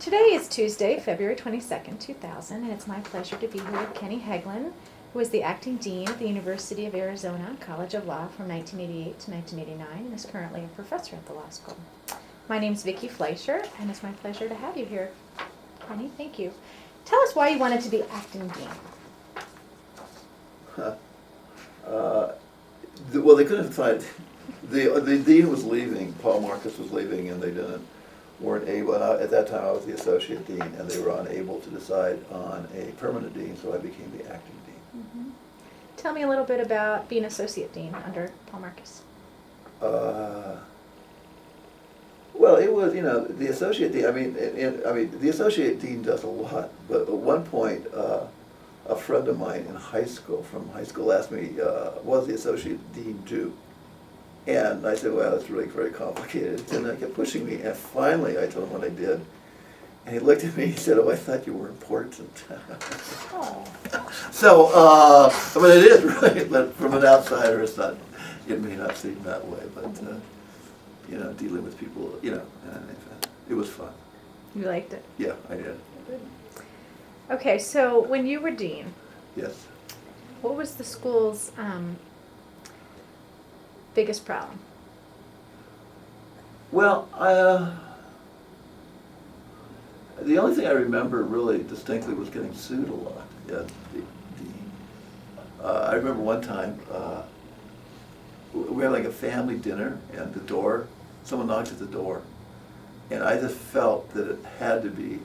Today is Tuesday, February 22nd, 2000, and it's my pleasure to be here with Kenny Hegland, who is the acting dean at the University of Arizona College of Law from 1988 to 1989 and is currently a professor at the law school. My name is Vicki Fleischer, and it's my pleasure to have you here. Kenny, thank you. Tell us why you wanted to be acting dean. Well, they couldn't find, the dean was leaving, Paul Marcus was leaving, and they weren't able, and at that time I was the associate dean, and they were unable to decide on a permanent dean, so I became the acting dean. Mm-hmm. Tell me a little bit about being associate dean under Paul Marcus. Well, it was, the associate dean, the associate dean does a lot, but at one point, a friend of mine in from high school asked me, what does the associate dean do? And I said, well, it's really very complicated. And they kept pushing me, and finally I told him what I did. And he looked at me and he said, oh, I thought you were important. Oh. So, it is, right? But from an outsider, it may not seem that way, but, dealing with people, and it was fun. You liked it? Yeah, I did. Good. Okay, so when you were dean, Yes. what was the school's biggest problem? Well, the only thing I remember really distinctly was getting sued a lot. Yeah, I remember one time we had like a family dinner, and someone knocked at the door, and I just felt that it had to be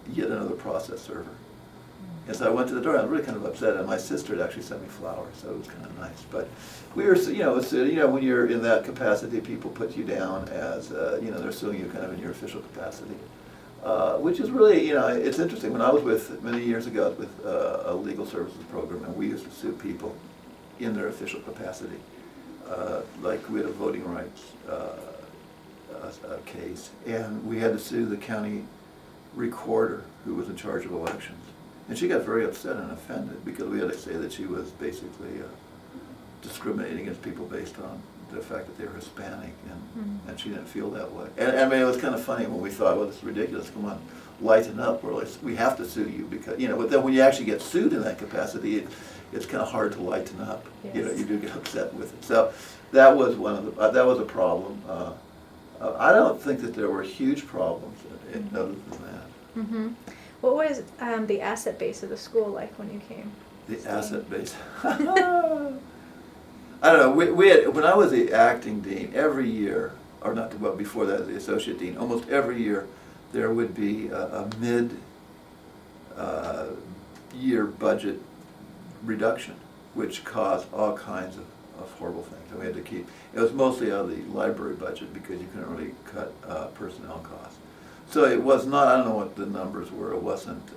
yet another process server. And so I went to the door, and I was really kind of upset, and my sister had actually sent me flowers, so it was kind of nice. But we were, when you're in that capacity, people put you down as, they're suing you kind of in your official capacity. Which is really, it's interesting. When I was many years ago, with a legal services program, and we used to sue people in their official capacity. Like we had a voting rights case, and we had to sue the county recorder who was in charge of elections. And she got very upset and offended because we had to say that she was basically discriminating against people based on the fact that they were Hispanic, and she didn't feel that way. And it was kind of funny when we thought, well, this is ridiculous, come on, lighten up, or we have to sue you, because, but then when you actually get sued in that capacity, it's kind of hard to lighten up. Yes. You do get upset with it. So that was that was a problem. I don't think that there were huge problems other than that. Mm-hmm. What was the asset base of the school like when you came? The asset base. I don't know. We had, when I was the acting dean, every year, or not, well, before that, the associate dean, almost every year, there would be a mid-year budget reduction, which caused all kinds of horrible things. And we had to keep. It was mostly out of the library budget because you couldn't really cut personnel costs. So it was not, I don't know what the numbers were, it wasn't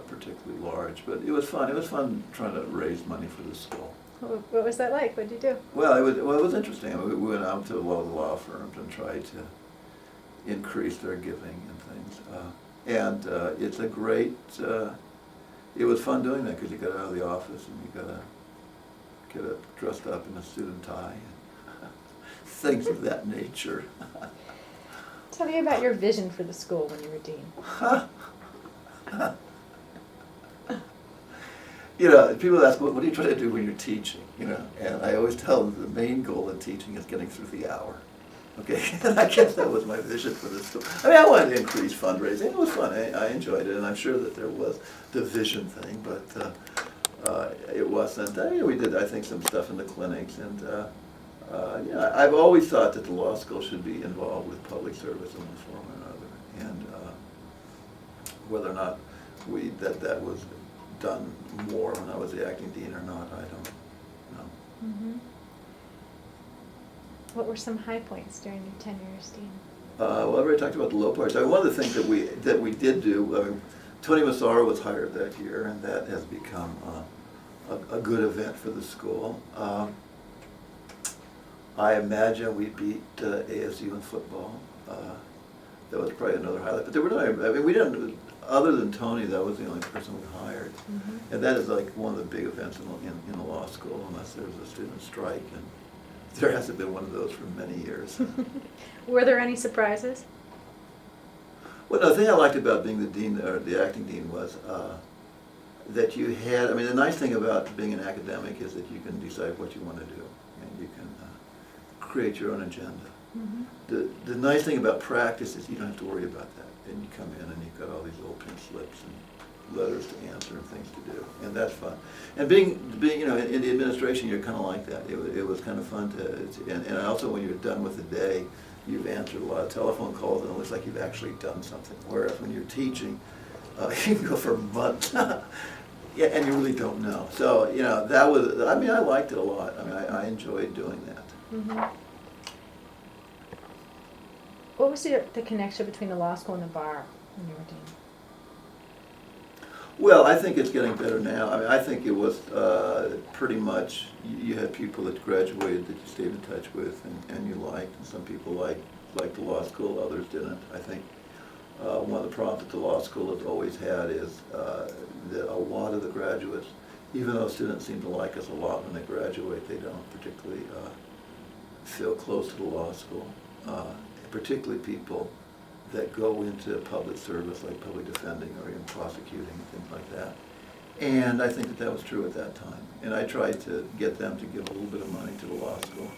particularly large, but it was fun. It was fun trying to raise money for the school. What was that like? What did you do? Well, it was interesting. We went out to a lot of the law firms and tried to increase their giving and things. It's a great, it was fun doing that because you got out of the office and you got to get dressed up in a suit and tie and things of that nature. Tell me about your vision for the school when you were dean. People ask, what do you try to do when you're teaching? And I always tell them the main goal in teaching is getting through the hour. Okay, and I guess that was my vision for the school. I wanted to increase fundraising. It was fun. I enjoyed it, and I'm sure that there was the vision thing, but it wasn't. We did, I think, some stuff in the clinics, and I've always thought that the law school should be involved with public service in one form or another, and whether or not that was done more when I was the acting dean or not, I don't know. Mm-hmm. What were some high points during your tenure as dean? Well, I already talked about the low parts. One of the things that we did do, Tony Massaro was hired that year, and that has become a good event for the school. I imagine we beat ASU in football. That was probably another highlight. But there were we didn't. Other than Tony, that was the only person we hired, and that is like one of the big events in the law school, unless there was a student strike, and there hasn't been one of those for many years. Were there any surprises? Well, the thing I liked about being the dean, or the acting dean, was that you had, I mean, the nice thing about being an academic is that you can decide what you want to do, and you can create your own agenda. Mm-hmm. The nice thing about practice is you don't have to worry about that. And you come in and you've got all these little pink slips and letters to answer and things to do, and that's fun. And being you know, in the administration, you're kind of like that. It was kind of fun and also when you're done with the day, you've answered a lot of telephone calls and it looks like you've actually done something. Whereas when you're teaching, you can go for months. Yeah, and you really don't know. So, you know, that was, I mean, I liked it a lot. I mean, I enjoyed doing that. Mm-hmm. What was the connection between the law school and the bar when you were dean? Well, I think it's getting better now. I mean, I think it was pretty much, you had people that graduated that you stayed in touch with and you liked, and some people liked the law school, others didn't. I think one of the problems that the law school has always had is that a lot of the graduates, even though students seem to like us a lot when they graduate, they don't particularly feel close to the law school. Particularly people that go into public service, like public defending or even prosecuting and things like that. And I think that was true at that time. And I tried to get them to give a little bit of money to the law school,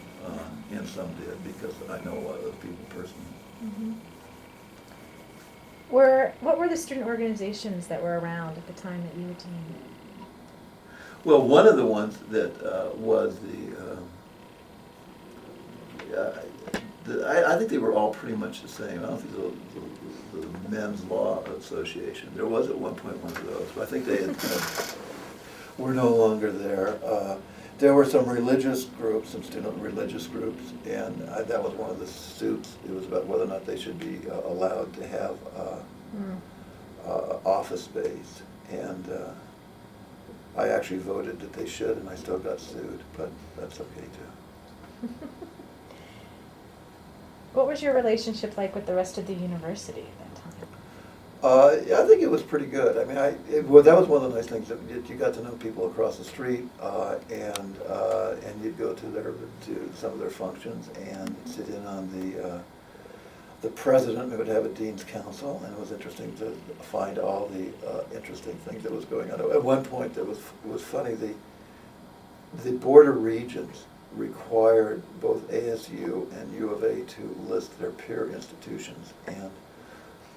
and some did, because I know a lot of those people personally. Mm-hmm. What were the student organizations that were around at the time that you were dean? Well, one of the ones that was I think they were all pretty much the same. I don't think the Men's Law Association. There was at one point one of those, but I think they were no longer there. There were some religious groups, some student religious groups, and that was one of the suits. It was about whether or not they should be allowed to have office space. And I actually voted that they should, and I still got sued, but that's okay too. What was your relationship like with the rest of the university at that time? I think it was pretty good. I mean, well, that was one of the nice things, that you got to know people across the street, and you'd go to some of their functions and sit in on the president who would have a dean's council, and it was interesting to find all the interesting things that was going on. At one point, it was funny. The Board of Regents required both ASU and U of A to list their peer institutions, and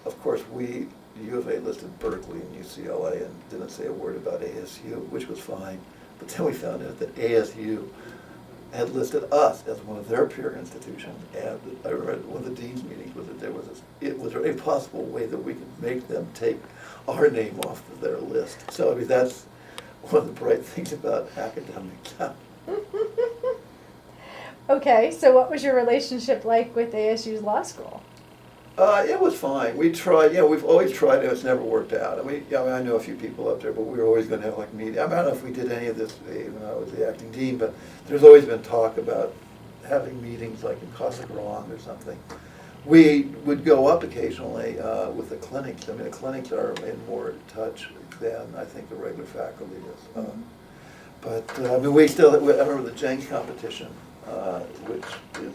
of course U of A listed Berkeley and UCLA and didn't say a word about ASU, which was fine, but then we found out that ASU had listed us as one of their peer institutions, and I remember one of the dean's meetings was that was there a possible way that we could make them take our name off of their list. So I mean, that's one of the bright things about academics. Okay, so what was your relationship like with ASU's law school? It was fine. We tried, we've always tried it, it's never worked out. I mean, I know a few people up there, but we were always going to have like meetings. I don't know if we did any of this when I was the acting dean, but there's always been talk about having meetings like in Casa Grande or something. We would go up occasionally with the clinics. I mean, the clinics are in more touch than I think the regular faculty is. But I mean, I remember the Jenks competition, which is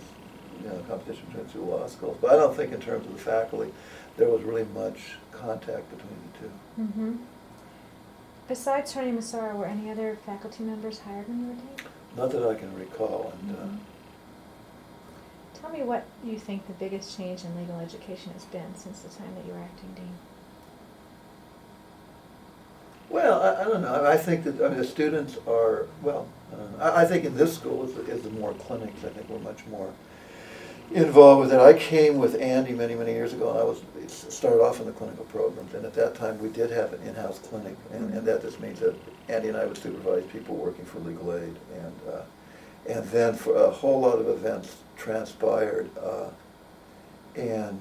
competition between two law schools. But I don't think in terms of the faculty, there was really much contact between the two. Mm-hmm. Besides Tony Massara, were any other faculty members hired when you were dean? Not that I can recall. And mm-hmm. Tell me what you think the biggest change in legal education has been since the time that you were acting dean. Well, I don't know. I think that the students are, well, I don't know. I think in this school is the more clinics. I think we're much more involved with it. I came with Andy many, many years ago, and I started off in the clinical programs, and at that time we did have an in-house clinic, and that just means that Andy and I would supervise people working for legal aid, and then for a whole lot of events transpired, and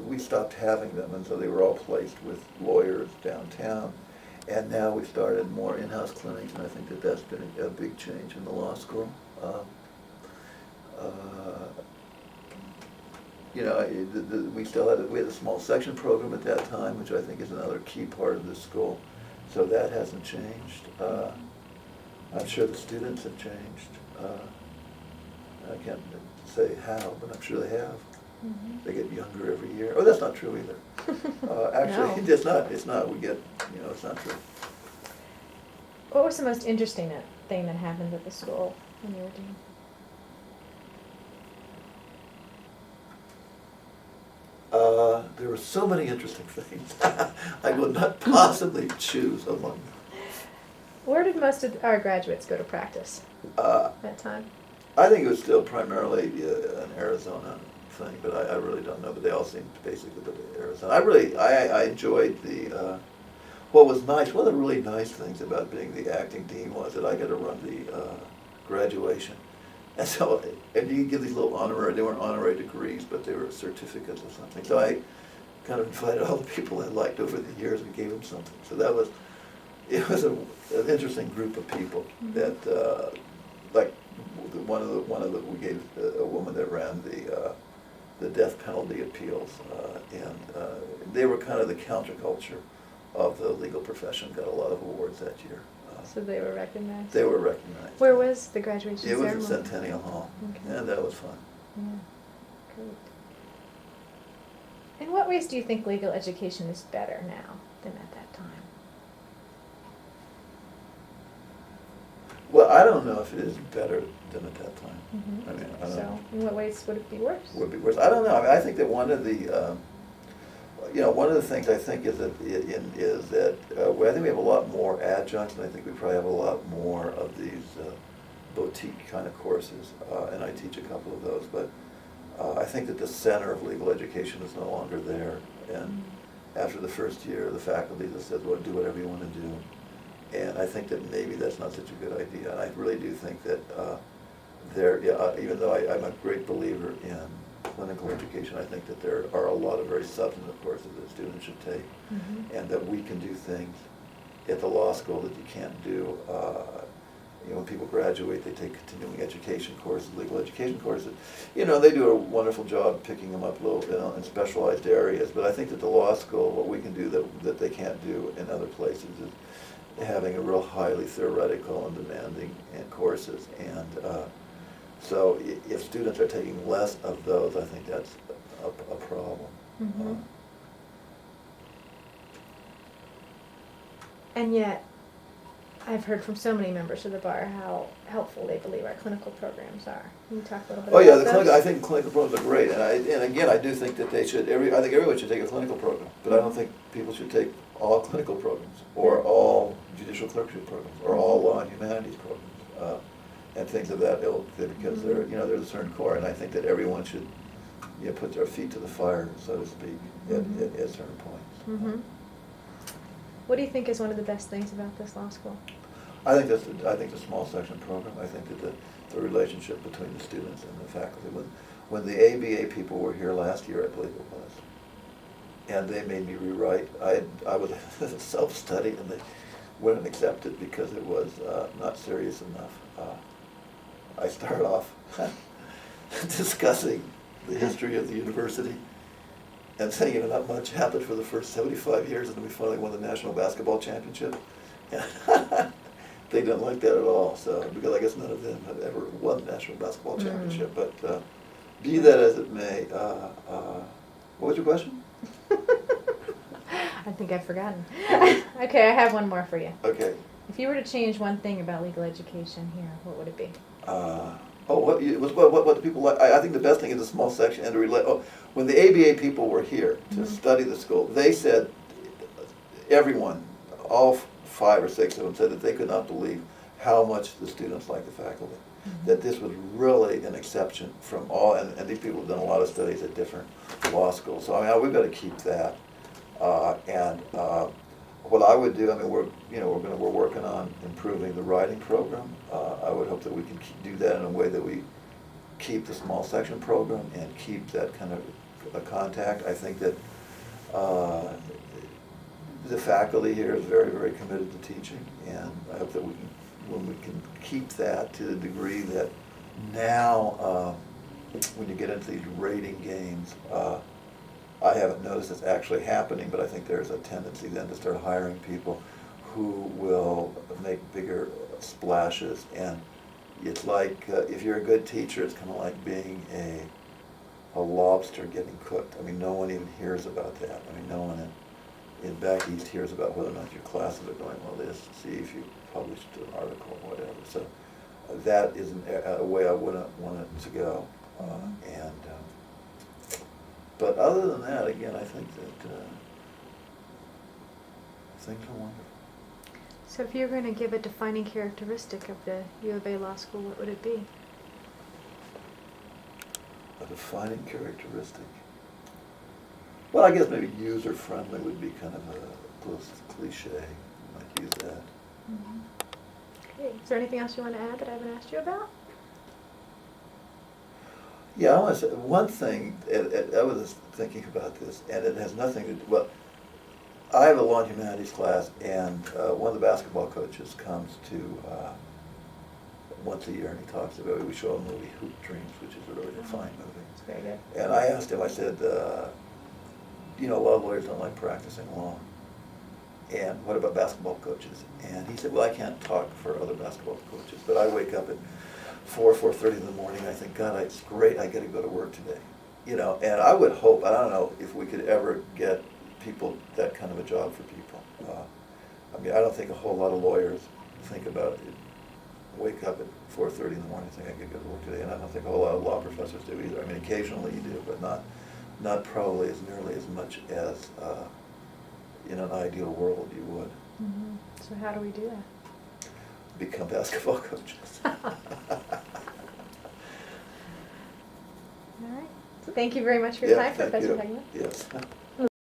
we stopped having them, and so they were all placed with lawyers downtown, and now we've started more in-house clinics, and I think that that's been a big change in the law school. We had a small section program at that time, which I think is another key part of this school. So that hasn't changed. I'm sure the students have changed. I can't say how, but I'm sure they have. Mhm. They get younger every year. Oh, that's not true either. Actually, No. it's not, we get, it's not true. What was the most interesting thing that happened at the school when you were dean? There were so many interesting things. I would not possibly choose among them. Where did most of our graduates go to practice Uh, that time? I think it was still primarily an Arizona thing, but I really don't know. But they all seemed basically to be Arizona. I enjoyed what was nice, one of the really nice things about being the acting dean was that I got to run the graduation. And so, and you give these little they weren't honorary degrees, but they were certificates or something. So I kind of invited all the people I liked over the years and gave them something. So it was an interesting group of people that, like, we gave a woman that ran the death penalty appeals, and they were kind of the counterculture of the legal profession, got a lot of awards that year. So they were recognized? They were recognized. Where was the graduation It ceremony? was at Centennial Hall, Okay. and that was fun. Yeah, great. In what ways do you think legal education is better now than at that time? Well, I don't know if it is better than at that time. Mhm. I mean, I don't know. So, in what ways would it be worse? Would be worse. I don't know. I mean, I think that one of the things I think is that I think we have a lot more adjuncts, and I think we probably have a lot more of these boutique kind of courses, and I teach a couple of those. But I think that the center of legal education is no longer there, and after the first year, the faculty just says, "Well, do whatever you want to do." And I think that maybe that's not such a good idea. And I really do think that even though I'm a great believer in clinical education, I think that there are a lot of very substantive courses that students should take, and that we can do things at the law school that you can't do. When people graduate, they take continuing education courses, legal education courses. They do a wonderful job picking them up a little bit in specialized areas. But I think that the law school, what we can do that they can't do in other places is having a real highly theoretical and demanding courses. And so if students are taking less of those, I think that's a problem. And yet, I've heard from so many members of the bar how helpful they believe our clinical programs are. Can you talk a little bit Oh yeah, about those? I think clinical programs are great, and again, I do think that I think everyone should take a clinical program, but I don't think people should take all clinical programs, or all judicial clerkship programs, or all law and humanities programs, and things of that ilk, because there's a certain core, and I think that everyone should, put their feet to the fire, so to speak, at certain points. What do you think is one of the best things about this law school? I think the small section program. I think that the relationship between the students and the faculty. When the ABA people were here last year, I believe it was, and they made me rewrite. I was a self-study, and they wouldn't accept it because it was not serious enough. I started off discussing the history of the university and saying not much happened for the first 75 years, and then we finally won the national basketball championship. They didn't like that at all, so, because I guess none of them have ever won the national basketball championship. But be that as it may, what was your question? I think I've forgotten. Okay, I have one more for you. Okay. If you were to change one thing about legal education here, what would it be? What the people like? I think the best thing is a small section and to relate. When the ABA people were here to study the school, they said everyone, all 5 or 6 of them, said that they could not believe how much the students liked the faculty. That this was really an exception from all, and these people have done a lot of studies at different law schools. So I mean, we've got to keep that. What I would do, I mean, we're working on improving the writing program. I would hope that we can do that in a way that we keep the small section program and keep that kind of a contact. I think that the faculty here is very, very committed to teaching, and I hope that when we can keep that to the degree that now, when you get into these rating games, I haven't noticed it's actually happening, but I think there's a tendency then to start hiring people who will make bigger splashes. And it's like, if you're a good teacher, it's kind of like being a a lobster getting cooked. I mean, no one even hears about that. I mean, no one in back east hears about whether or not your classes are going well. They just see if you published an article or whatever. So that is a way I wouldn't want it to go. But other than that, again, I think that things are wonderful. So if you're going to give a defining characteristic of the U of A Law School, what would it be? A defining characteristic. Well, I guess maybe user-friendly would be kind of a close cliche. I might use that. Mm-hmm. Okay. Is there anything else you want to add that I haven't asked you about? Yeah, I want to say one thing. I was just thinking about this, and it has nothing to do. Well, I have a law and humanities class, and one of the basketball coaches comes to once a year, and he talks about. We show him the movie Hoop Dreams, which is a really fine movie. It's very good. And I asked him. I said, "You know, a lot of lawyers don't like practicing law. And what about basketball coaches?" And he said, "Well, I can't talk for other basketball coaches, but I wake up at 4:30 in the morning. I think, God, it's great. I got to go to work today." You know, and I would hope. I don't know if we could ever get people that kind of a job for people. I mean, I don't think a whole lot of lawyers think about it. Wake up at 4:30 in the morning and think I could go to work today, and I don't think a whole lot of law professors do either. I mean, occasionally you do, but not probably as nearly as much as in an ideal world you would. Mm-hmm. So how do we do that? Become basketball coaches. All right. Thank you very much for your time, Thank Professor you. Hegland. Yes.